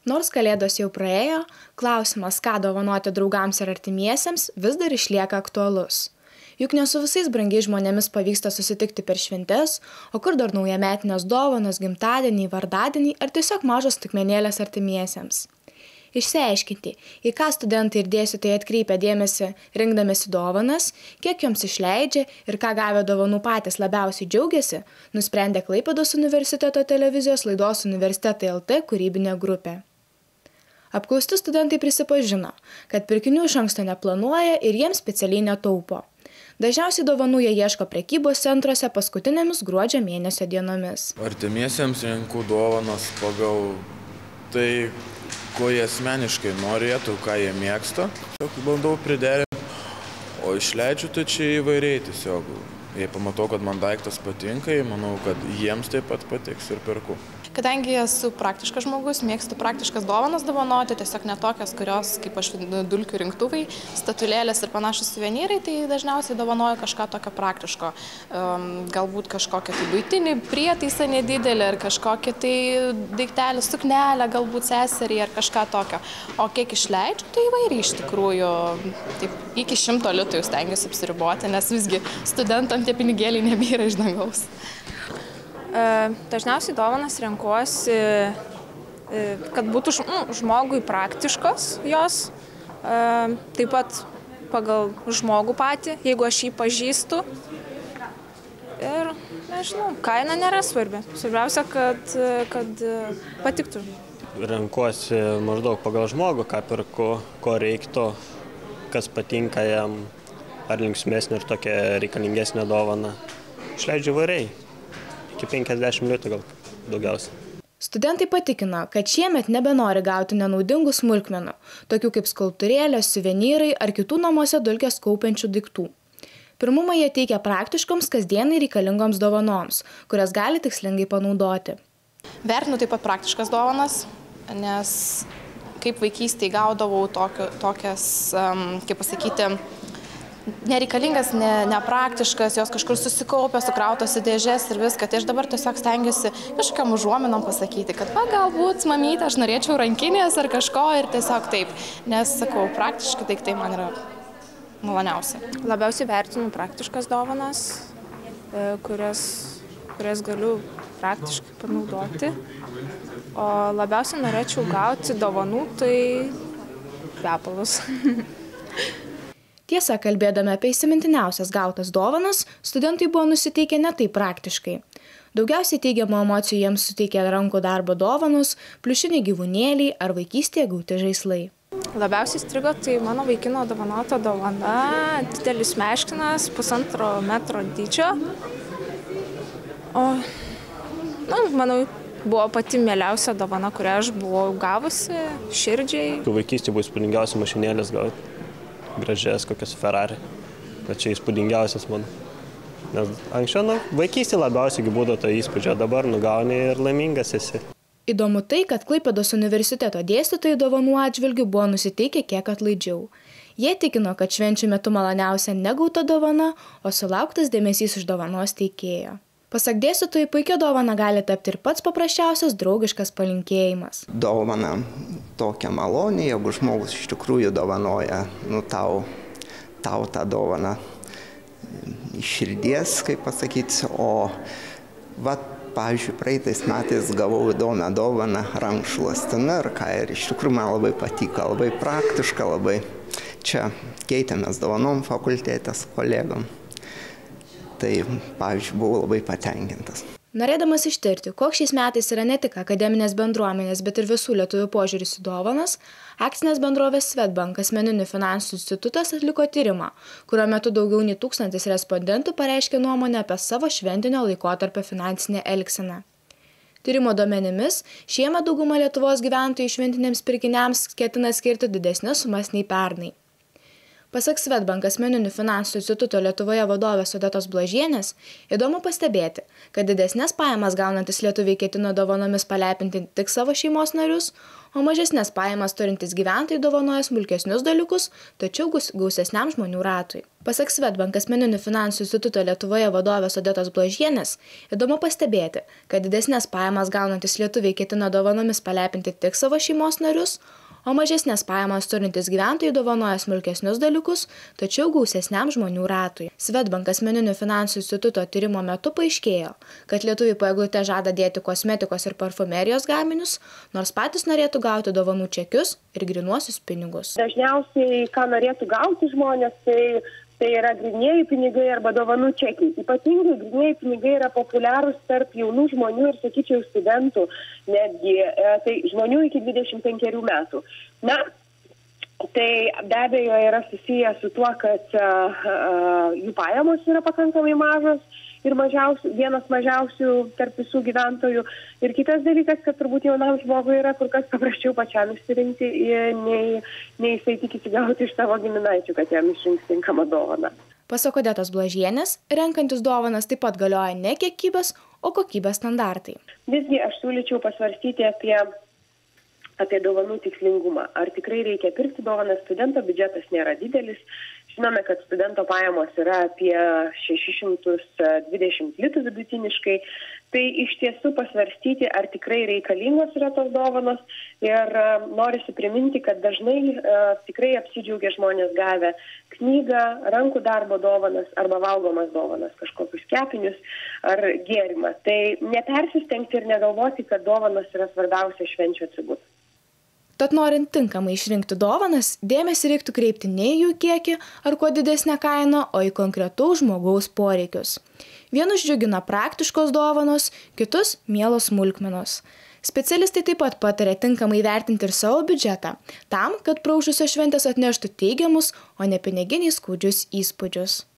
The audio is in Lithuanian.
Nors kalėdos jau praėjo, klausimas, ką dovanoti draugams ir artimiesiems, vis dar išlieka aktualus. Juk ne su visais brangiais žmonėmis pavyksta susitikti per šventes, o kur dar naujametinės dovanos, gimtadieniai, vardadieniai ar tiesiog mažos staigmenėlės artimiesiems. Išsiaiškinti, į ką studentai ir dėstytojai atkreipia dėmesį rinkdamiesi dovanas, kiek joms išleidžia ir ką gavę dovanų patys labiausiai džiaugiasi, nusprendė Klaipėdos universiteto televizijos laidos Universitetai LT kūrybinė grupė. Apklausti studentai prisipažino, kad pirkinių iš anksto neplanuoja ir jiems specialiai netaupo. Dažniausiai dovanų jie ieško prekybos centruose paskutinėmis gruodžio mėnesio dienomis. Artimiesiems renku dovanas pagal tai, ko jie asmeniškai norėtų, ką jie mėgsta. Bandau priderinti, o išleidžiu tai čia įvairiai tiesiog. Jei pamatau, kad man daiktas patinka, manau, kad jiems taip pat patiks ir perku. Kadangi esu praktiškas žmogus, mėgstu praktiškas dovanas dovanoti, tiesiog ne tokias, kurios, kaip aš dulkių rinktuvai, statulėlės ir panašus suvenyrai, tai dažniausiai dovanoju kažką tokio praktiško. Galbūt kažkokią tai buitinį prietaisą nedidelį, ar kažkokią tai daiktelį, suknelę, galbūt seserį, ar kažką tokio. O kiek išleidžiu, tai įvairiai iš tikrųjų. Taip, iki 100 litų jau stengiuosi apsiriboti, nes visgi studentam tie pinigėliai nebyra iš dangaus. Dažniausiai dovanas renkuosi, kad būtų žmogui praktiškos jos, taip pat pagal žmogų patį, jeigu aš jį pažįstu. Ir, nežinau, kaina nėra svarbi. Svarbiausia, kad patiktų. Renkuosi maždaug pagal žmogų, ką perku, ko reiktų, kas patinka jam, ar linksmesnė ir tokia reikalingesnė dovana. Išleidžiu įvairiai. Iki 50 litų gal daugiausiai. Studentai patikino, kad šiemet nebenori gauti nenaudingų smulkmenų, tokių kaip skulptūrėlės, suvenyrai ar kitų namuose dulkes kaupiančių daiktų. Pirmumą jie teikia praktiškoms, kasdienai reikalingoms dovanoms, kurias gali tikslingai panaudoti. Vertinu taip pat praktiškas dovanas, nes kaip vaikystėje gaudavau tokias, kaip pasakyti, nereikalingas, nepraktiškas, jos kažkur susikaupė, sukrautos į dėžes ir viską. Tai aš dabar tiesiog stengiuosi kažkokiam užuominom pasakyti, kad galbūt, mamytė, aš norėčiau rankinės ar kažko ir tiesiog taip. Nes, sakau, praktiškai daiktai man yra maloniausia. Labiausiai vertinu praktiškas dovanas, kurias galiu praktiškai panaudoti. O labiausiai norėčiau gauti dovanų, tai kvepalus. Tiesa, kalbėdami apie įsimintiniausias gautas dovanas, studentai buvo nusiteikę ne taip praktiškai. Daugiausiai teigiamų emocijų jiems suteikė rankų darbo dovanos, pliušiniai gyvūnėliai ar vaikystėje gauti žaislai. Labiausiai strigo tai mano vaikino dovanota dovana, didelis meškinas, 1,5 metro dydžio. O, manau, buvo pati mieliausia dovana, kurią aš buvau gavusi, širdžiai. Vaikystėje buvo įspūdingiausia mašinėlės gauti. Gražias, kokias Ferrari. Bet čia įspūdingiausias man. Nes anksčiau, vaikystėje labiausiai būdavo to įspūdžio, dabar gauni ir laimingas esi. Įdomu tai, kad Klaipėdos universiteto dėstytojai dovanų atžvilgių buvo nusiteikę kiek atlaidžiau. Jie tikino, kad švenčių metu maloniausia negauta dovana, o sulauktas dėmesys iš dovanos teikėjo. Pasak dėstytojų, puikia dovana gali tapti ir pats paprasčiausias draugiškas palinkėjimas. Dovana tokia malonė, jeigu žmogus iš tikrųjų dovanoja tau tą dovaną iš širdies, kaip pasakyti. O pavyzdžiui, praeitais metais gavau įdomią dovaną rankšluostiną ir iš tikrųjų man labai patiko, labai praktiška, labai čia keitėmės dovanom fakultete su kolegom. Tai, pavyzdžiui, buvau labai patenkintas. Norėdamas ištirti, koks šiais metais yra ne tik akademinės bendruomenės, bet ir visų lietuvių požiūris į dovanas, akcinės bendrovės Swedbank asmeninių finansų institutas atliko tyrimą, kurio metu daugiau nei 1000 respondentų pareiškė nuomonę apie savo šventinio laikotarpio finansinę elgseną. Tyrimo duomenimis, šiemet dauguma Lietuvos gyventojų šventiniams pirkiniams ketina skirti didesnes sumas nei pernai. Pasak Swedbank asmeninių finansų instituto Lietuvoje vadovės Odetos Blažienės, įdomu pastebėti, kad didesnės pajamas gaunantis lietuviai ketina dovanomis palepinti tik savo šeimos narius, o mažesnės pajamas turintys gyventojai dovanoja smulkesnius dalykus, tačiau gausesniam žmonių ratui. Pasak Swedbank asmeninių finansų instituto Lietuvoje vadovės Odetos Blažienės, įdomu pastebėti, kad didesnės pajamas gaunantis lietuviai ketina dovanomis palepinti tik savo šeimos narius, o mažesnės pajamas turintys gyventojai dovanoja smulkesnius dalykus, tačiau gausesniam žmonių ratui. Swedbank asmeninių finansų instituto tyrimo metu paaiškėjo, kad lietuviai po eglute žada dėti kosmetikos ir parfumerijos gaminius, nors patys norėtų gauti dovanų čekius ir grynuosius pinigus. Dažniausiai, ką norėtų gauti žmonės, tai yra grynieji pinigai arba dovanų čekiai. Ypatingai grynieji pinigai yra populiarūs tarp jaunų žmonių ir, sakyčiau, studentų, netgi tai žmonių iki 25 metų. Na, tai be abejo yra susiję su tuo, kad jų pajamos yra pakankamai mažos ir vienas mažiausių tarp visų gyventojų. Ir kitas dalykas, kad turbūt jaunam žmogui yra kur kas paprasčiau pačiam išsirinkti, nei jisai tikisi gauti iš savo giminaičių, kad jam išrinks tinkamą dovaną. Pasak Odetos Blažienės, renkantis dovanas taip pat galioja ne kiekybės, o kokybės standartai. Visgi aš siūlyčiau pasvarstyti apie dovanų tikslingumą. Ar tikrai reikia pirkti dovanas? Studento biudžetas nėra didelis. Žinome, kad studento pajamos yra apie 620 litų vidutiniškai. Tai iš tiesų pasvarstyti, ar tikrai reikalingos yra tos dovanos. Ir norisi priminti, kad dažnai tikrai apsidžiaugia žmonės gavę knygą, rankų darbo dovanas arba valgomas dovanas, kažkokius kepinius ar gėrimą. Tai nepersistengti ir negalvoti, kad dovanos yra svarbiausia švenčių atributas. Tad norint tinkamai išrinkti dovanas, dėmesį reiktų kreipti ne į jų kiekį ar kuo didesnę kainą, o į konkretaus žmogaus poreikius. Vienus džiugina praktiškos dovanos, kitus mielos smulkmenos. Specialistai taip pat pataria tinkamai vertinti ir savo biudžetą, tam, kad praūžusios šventės atneštų teigiamus, o ne piniginiais skaudžius įspūdžius.